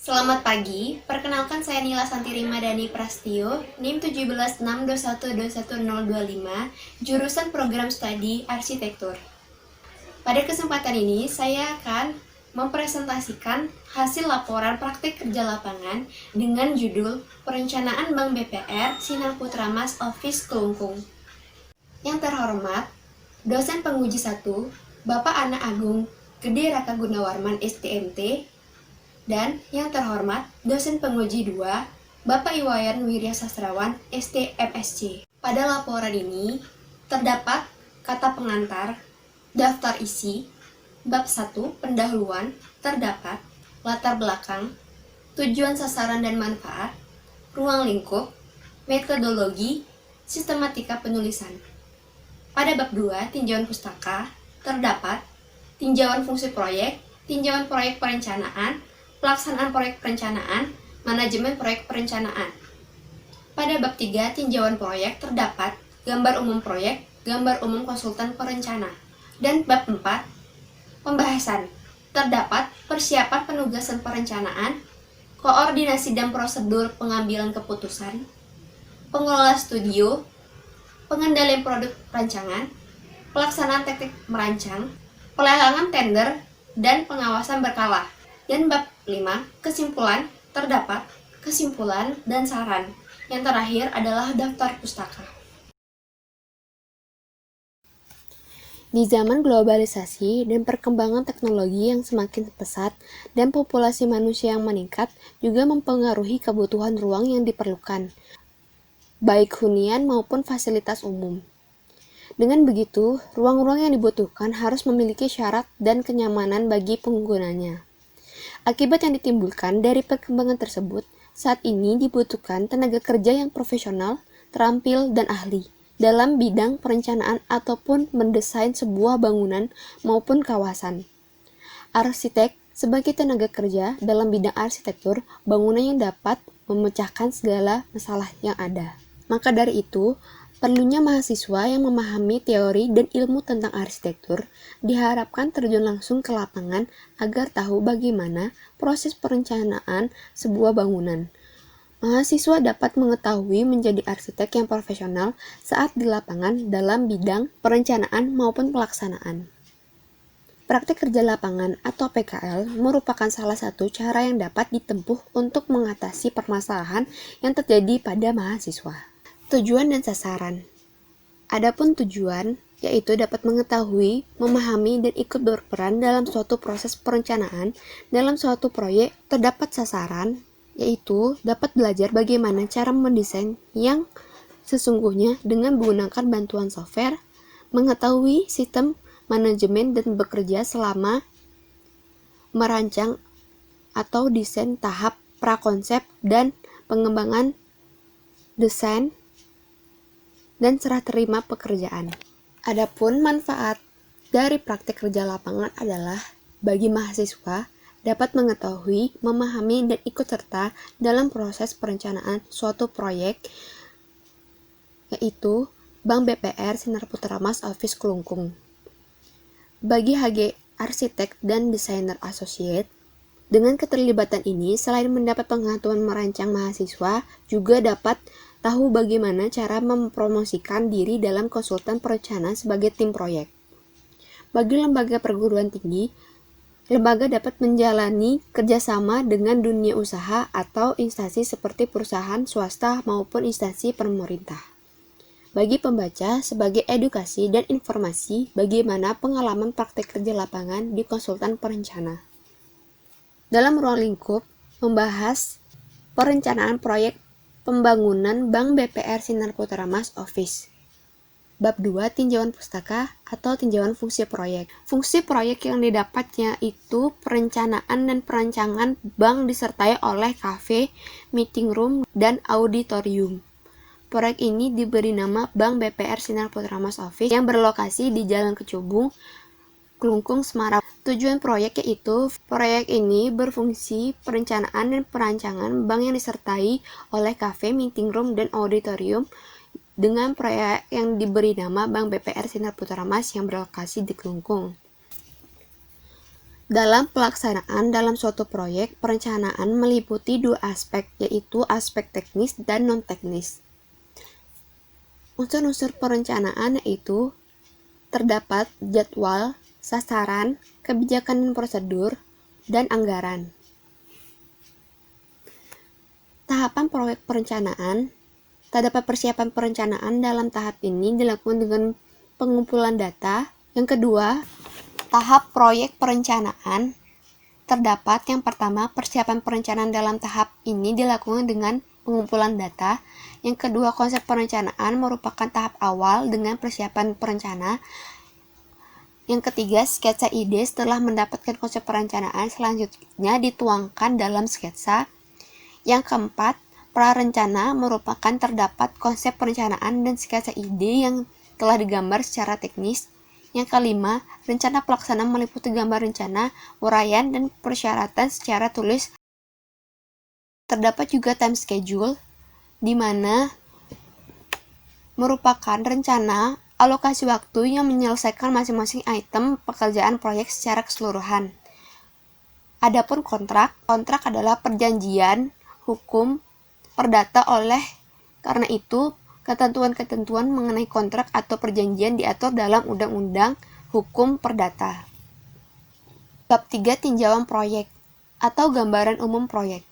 Selamat pagi, perkenalkan saya Nila Santiri Madani Prastio, NIM 1762121025, jurusan Program Studi Arsitektur. Pada kesempatan ini, saya akan mempresentasikan hasil laporan praktik kerja lapangan dengan judul Perencanaan Bank BPR Sinar Putra Mas Office Kelungkung. Yang terhormat, dosen penguji 1, Bapak Ana Agung Gede Raka Gunawarman STMT, dan yang terhormat, dosen penguji 2, Bapak Iwayan Wirya Sastrawan STMSC. Pada laporan ini, terdapat kata pengantar, daftar isi, bab 1, pendahuluan, terdapat latar belakang, tujuan sasaran dan manfaat, ruang lingkup, metodologi, sistematika penulisan. Pada bab 2, tinjauan pustaka, terdapat tinjauan fungsi proyek, tinjauan proyek perencanaan, pelaksanaan proyek perencanaan, manajemen proyek perencanaan. Pada bab 3, tinjauan proyek, terdapat gambar umum proyek, gambar umum konsultan perencana. Dan bab 4, pembahasan, terdapat persiapan penugasan perencanaan, koordinasi dan prosedur pengambilan keputusan, pengelola studio, pengendalian produk rancangan, pelaksanaan teknik merancang, pelelangan tender, dan pengawasan berkala. Dan bab 5, kesimpulan, terdapat kesimpulan dan saran. Yang terakhir adalah daftar pustaka. Di zaman globalisasi dan perkembangan teknologi yang semakin pesat dan populasi manusia yang meningkat juga mempengaruhi kebutuhan ruang yang diperlukan, baik hunian maupun fasilitas umum. Dengan begitu, ruang-ruang yang dibutuhkan harus memiliki syarat dan kenyamanan bagi penggunanya. Akibat yang ditimbulkan dari perkembangan tersebut, saat ini dibutuhkan tenaga kerja yang profesional, terampil, dan ahli dalam bidang perencanaan ataupun mendesain sebuah bangunan maupun kawasan. Arsitek sebagai tenaga kerja dalam bidang arsitektur bangunan yang dapat memecahkan segala masalah yang ada. Maka dari itu, perlunya mahasiswa yang memahami teori dan ilmu tentang arsitektur diharapkan terjun langsung ke lapangan agar tahu bagaimana proses perencanaan sebuah bangunan. Mahasiswa dapat mengetahui menjadi arsitek yang profesional saat di lapangan dalam bidang perencanaan maupun pelaksanaan. Praktik kerja lapangan atau PKL merupakan salah satu cara yang dapat ditempuh untuk mengatasi permasalahan yang terjadi pada mahasiswa. Tujuan dan sasaran. Adapun tujuan, yaitu dapat mengetahui, memahami, dan ikut berperan dalam suatu proses perencanaan dalam suatu proyek. Terdapat sasaran, yaitu dapat belajar bagaimana cara mendesain yang sesungguhnya dengan menggunakan bantuan software, mengetahui sistem manajemen dan bekerja selama merancang atau desain tahap prakonsep dan pengembangan desain dan serah terima pekerjaan. Adapun manfaat dari praktik kerja lapangan adalah bagi mahasiswa dapat mengetahui, memahami, dan ikut serta dalam proses perencanaan suatu proyek, yaitu Bank BPR Sinar Putra Mas Office Kelungkung. Bagi HG Arsitek dan Desainer Associate, dengan keterlibatan ini, selain mendapat pengetahuan merancang mahasiswa, juga dapat tahu bagaimana cara mempromosikan diri dalam konsultan perencanaan sebagai tim proyek. Bagi lembaga perguruan tinggi, lembaga dapat menjalani kerjasama dengan dunia usaha atau instansi seperti perusahaan swasta maupun instansi pemerintah. Bagi pembaca, sebagai edukasi dan informasi bagaimana pengalaman praktek kerja lapangan di konsultan perencana. Dalam ruang lingkup, membahas perencanaan proyek pembangunan Bank BPR Sinar Putra Mas Office. Bab 2, tinjauan pustaka atau tinjauan fungsi proyek. Fungsi proyek yang didapatnya itu perencanaan dan perancangan bank disertai oleh kafe, meeting room, dan auditorium. Proyek ini diberi nama Bank BPR Sinar Putra Mas Office yang berlokasi di Jalan Kecubung, Kelungkung, Semarang. Tujuan proyek yaitu proyek ini berfungsi perencanaan dan perancangan bank yang disertai oleh kafe, meeting room, dan auditorium dengan proyek yang diberi nama Bank BPR Sinar Putra Mas yang berlokasi di Kelungkung. Dalam pelaksanaan dalam suatu proyek, perencanaan meliputi dua aspek, yaitu aspek teknis dan non-teknis. Unsur-unsur perencanaan yaitu terdapat jadwal, sasaran, kebijakan dan prosedur, dan anggaran. Tahapan proyek perencanaan. Terdapat persiapan perencanaan dalam tahap ini dilakukan dengan pengumpulan data. Yang kedua, tahap proyek perencanaan. Terdapat yang pertama, persiapan perencanaan dalam tahap ini dilakukan dengan pengumpulan data. Yang kedua, konsep perencanaan merupakan tahap awal dengan persiapan perencana. Yang ketiga, sketsa ide setelah mendapatkan konsep perencanaan selanjutnya dituangkan dalam sketsa. Yang keempat, prarencana merupakan terdapat konsep perencanaan dan sketsa ide yang telah digambar secara teknis. Yang kelima, rencana pelaksanaan meliputi gambar rencana, uraian, dan persyaratan secara tulis. Terdapat juga time schedule, di mana merupakan rencana alokasi waktu yang menyelesaikan masing-masing item pekerjaan proyek secara keseluruhan. Adapun kontrak adalah perjanjian hukum perdata karena itu ketentuan-ketentuan mengenai kontrak atau perjanjian diatur dalam Undang-Undang Hukum Perdata. Bab 3 tinjauan proyek atau gambaran umum proyek.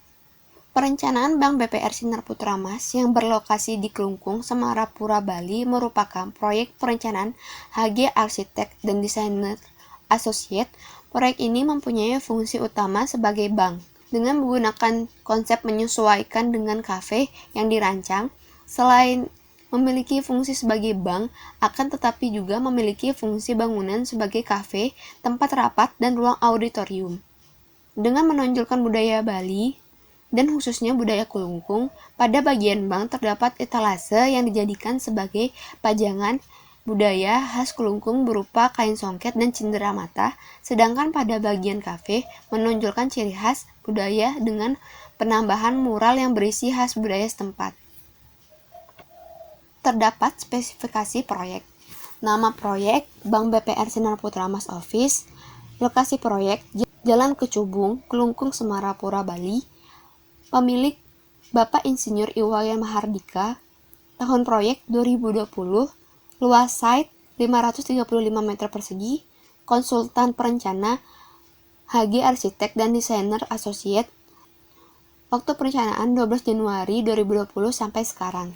Perencanaan Bank BPR Sinar Putra Mas yang berlokasi di Kelungkung, Semarapura, Bali merupakan proyek perencanaan HG Arsitek dan Desainer Associate. Proyek ini mempunyai fungsi utama sebagai bank dengan menggunakan konsep menyesuaikan dengan kafe yang dirancang. Selain memiliki fungsi sebagai bank, akan tetapi juga memiliki fungsi bangunan sebagai kafe, tempat rapat, dan ruang auditorium. Dengan menonjolkan budaya Bali, dan khususnya budaya Kelungkung, pada bagian bank terdapat etalase yang dijadikan sebagai pajangan budaya khas Kelungkung berupa kain songket dan cenderamata, sedangkan pada bagian kafe menonjolkan ciri khas budaya dengan penambahan mural yang berisi khas budaya setempat. Terdapat spesifikasi proyek. Nama proyek, Bank BPR Sinar Putra Mas Office. Lokasi proyek, Jalan Kecubung, Kelungkung, Semarapura, Bali. Pemilik, Bapak Insinyur Iwayan Mahardika. Tahun proyek 2020. Luas site 535 meter persegi. Konsultan perencana HG Arsitek dan Desainer Associate. Waktu perencanaan 12 Januari 2020 sampai sekarang.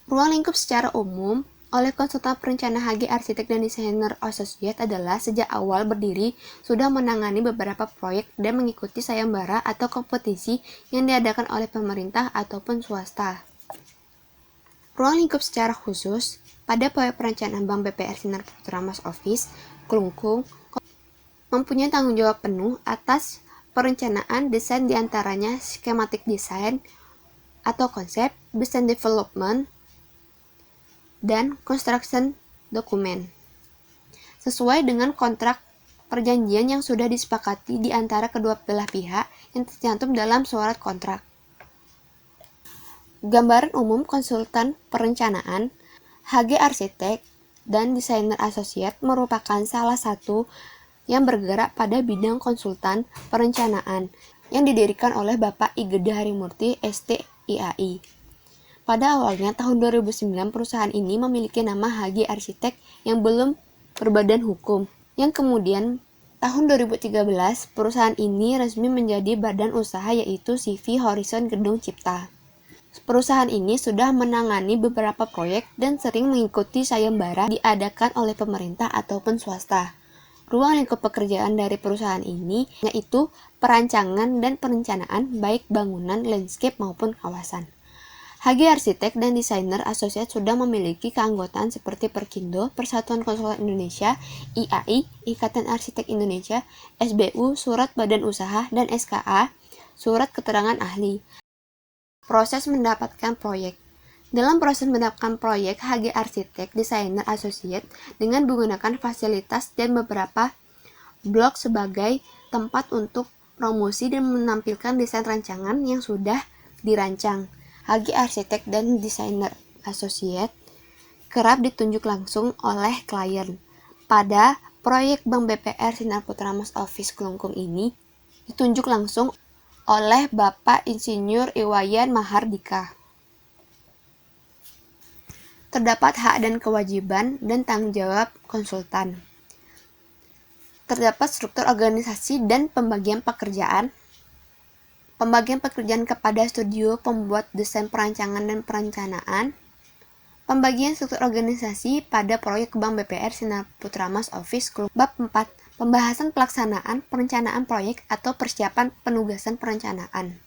Ruang lingkup secara umum oleh konsultan perencana HG Arsitek dan Desainer Associate adalah sejak awal berdiri sudah menangani beberapa proyek dan mengikuti sayembara atau kompetisi yang diadakan oleh pemerintah ataupun swasta. Ruang lingkup secara khusus pada proyek perencanaan Bank BPR Sinar Putra Mas Office Kelungkung mempunyai tanggung jawab penuh atas perencanaan desain diantaranya schematic design atau konsep, design development, dan construction dokumen sesuai dengan kontrak perjanjian yang sudah disepakati di antara kedua belah pihak yang tercantum dalam surat kontrak. Gambaran umum konsultan perencanaan HG Arsitek dan Desainer Associate merupakan salah satu yang bergerak pada bidang konsultan perencanaan yang didirikan oleh Bapak I Gede Harimurti STIAI. Pada awalnya tahun 2009 perusahaan ini memiliki nama HG Arsitek yang belum berbadan hukum, yang kemudian tahun 2013 perusahaan ini resmi menjadi badan usaha yaitu CV Horizon Gedung Cipta. Perusahaan ini sudah menangani beberapa proyek dan sering mengikuti sayembara diadakan oleh pemerintah ataupun swasta. Ruang lingkup pekerjaan dari perusahaan ini yaitu perancangan dan perencanaan baik bangunan, landscape maupun kawasan. HG Arsitek dan Desainer Associate sudah memiliki keanggotaan seperti Perkindo, Persatuan Konsultan Indonesia, IAI, Ikatan Arsitek Indonesia, SBU, Surat Badan Usaha, dan SKA, Surat Keterangan Ahli. Proses mendapatkan proyek. Dalam proses mendapatkan proyek, HG Arsitek Desainer Associate dengan menggunakan fasilitas dan beberapa blog sebagai tempat untuk promosi dan menampilkan desain rancangan yang sudah dirancang. HG Arsitek dan Desainer Associate kerap ditunjuk langsung oleh klien pada proyek Bank BPR Sinar Putra Mas Office Kelungkung ini ditunjuk langsung oleh Bapak Insinyur Iwayan Mahardika. Terdapat hak dan kewajiban dan tanggung jawab konsultan. Terdapat struktur organisasi dan pembagian pekerjaan. Pembagian pekerjaan kepada studio pembuat desain perancangan dan perencanaan. Pembagian struktur organisasi pada proyek Bank BPR Sinar Putra Mas Office Bab 4. Pembahasan pelaksanaan perencanaan proyek atau persiapan penugasan perencanaan.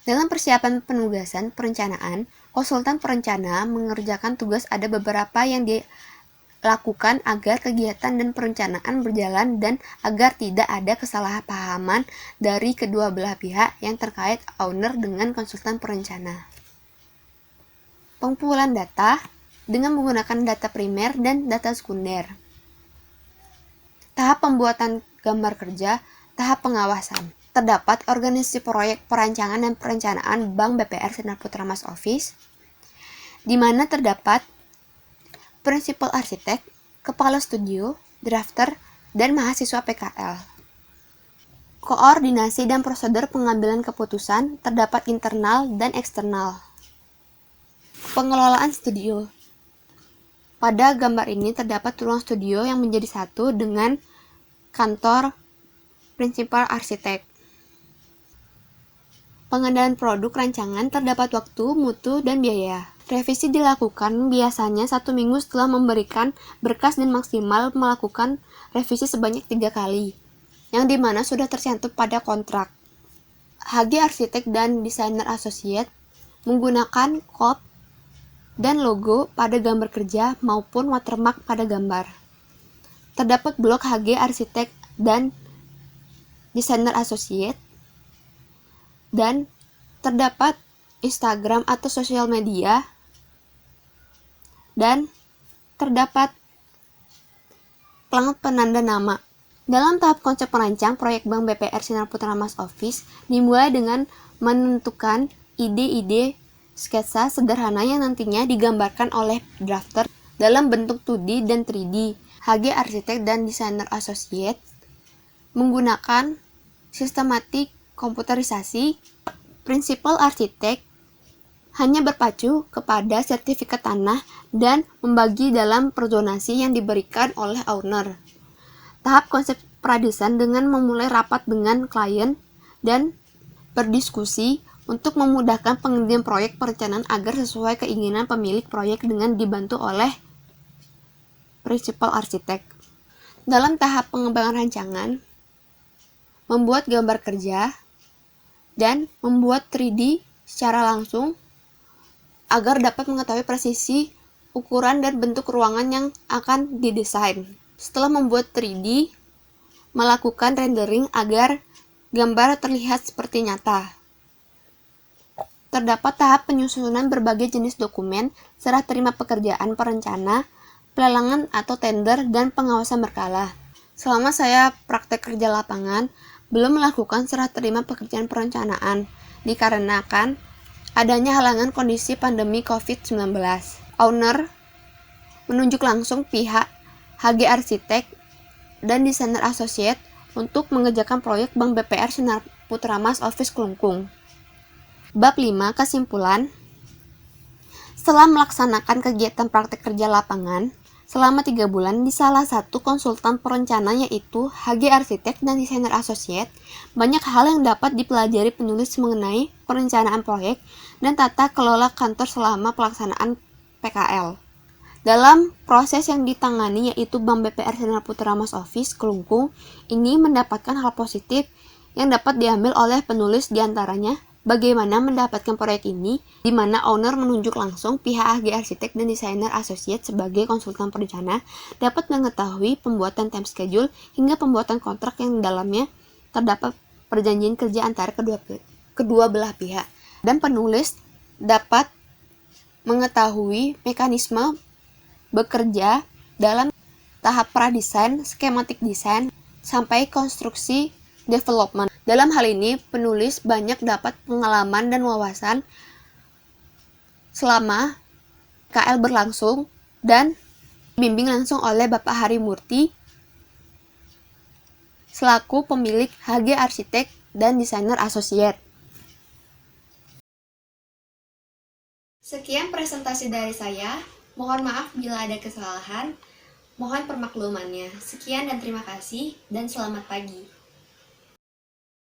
Dalam persiapan penugasan perencanaan, konsultan perencana mengerjakan tugas ada beberapa yang dilakukan agar kegiatan dan perencanaan berjalan dan agar tidak ada kesalahpahaman dari kedua belah pihak yang terkait owner dengan konsultan perencana. Pengumpulan data dengan menggunakan data primer dan data sekunder. Tahap pembuatan gambar kerja, tahap pengawasan. Terdapat organisasi proyek perancangan dan perencanaan Bank BPR Sinar Putra Mas Office, di mana terdapat prinsipal arsitek, kepala studio, drafter, dan mahasiswa PKL. Koordinasi dan prosedur pengambilan keputusan terdapat internal dan eksternal. Pengelolaan studio. Pada gambar ini terdapat ruang studio yang menjadi satu dengan kantor prinsipal arsitek. Pengendalian produk rancangan terdapat waktu, mutu, dan biaya. Revisi dilakukan biasanya 1 minggu setelah memberikan berkas dan maksimal melakukan revisi sebanyak 3 kali, yang dimana sudah tercantum pada kontrak. HG Arsitek dan Desainer Associate menggunakan kop dan logo pada gambar kerja maupun watermark pada gambar. Terdapat blog HG Arsitek dan Desainer Associate, dan terdapat Instagram atau sosial media, dan terdapat pelang penanda nama. Dalam tahap konsep perancang, proyek Bank BPR Sinar Putra Mas Office dimulai dengan menentukan ide-ide sketsa sederhana yang nantinya digambarkan oleh drafter dalam bentuk 2D dan 3D. HG Arsitek dan Desainer Associate menggunakan sistematik komputerisasi. Prinsipal arsitek hanya berpacu kepada sertifikat tanah dan membagi dalam perzonasi yang diberikan oleh owner. Tahap konsep pradesain dengan memulai rapat dengan klien dan berdiskusi untuk memudahkan pengerjaan proyek perencanaan agar sesuai keinginan pemilik proyek dengan dibantu oleh prinsipal arsitek. Dalam tahap pengembangan rancangan, membuat gambar kerja, dan membuat 3D secara langsung agar dapat mengetahui presisi ukuran dan bentuk ruangan yang akan didesain. Setelah membuat 3D, melakukan rendering agar gambar terlihat seperti nyata. Terdapat tahap penyusunan berbagai jenis dokumen, serah terima pekerjaan perencana, pelelangan atau tender, dan pengawasan berkala. Selama saya praktek kerja lapangan, belum melakukan serah terima pekerjaan perencanaan, dikarenakan adanya halangan kondisi pandemi COVID-19. Owner menunjuk langsung pihak HG Arsitek dan Desainer Associate untuk mengerjakan proyek Bank BPR Sinar Putra Mas Office Kelungkung. Bab 5. Kesimpulan. Setelah melaksanakan kegiatan praktek kerja lapangan selama 3 bulan di salah satu konsultan perencana yaitu HG Arsitek dan Desainer Associate, banyak hal yang dapat dipelajari penulis mengenai perencanaan proyek dan tata kelola kantor selama pelaksanaan PKL. Dalam proses yang ditangani yaitu Bank BPR Sinar Putra Mas Office Kelungkung ini mendapatkan hal positif yang dapat diambil oleh penulis diantaranya bagaimana mendapatkan proyek ini, di mana owner menunjuk langsung pihak HG Arsitek dan Desainer Associate sebagai konsultan perencana, dapat mengetahui pembuatan time schedule hingga pembuatan kontrak yang dalamnya terdapat perjanjian kerja antara kedua belah pihak. Dan penulis dapat mengetahui mekanisme bekerja dalam tahap pradesain, skematik desain, sampai konstruksi development. Dalam hal ini, penulis banyak dapat pengalaman dan wawasan selama KL berlangsung dan bimbing langsung oleh Bapak Hari Murti selaku pemilik HG Arsitek dan Desainer Associate. Sekian presentasi dari saya. Mohon maaf bila ada kesalahan. Mohon permaklumannya. Sekian dan terima kasih, dan selamat pagi.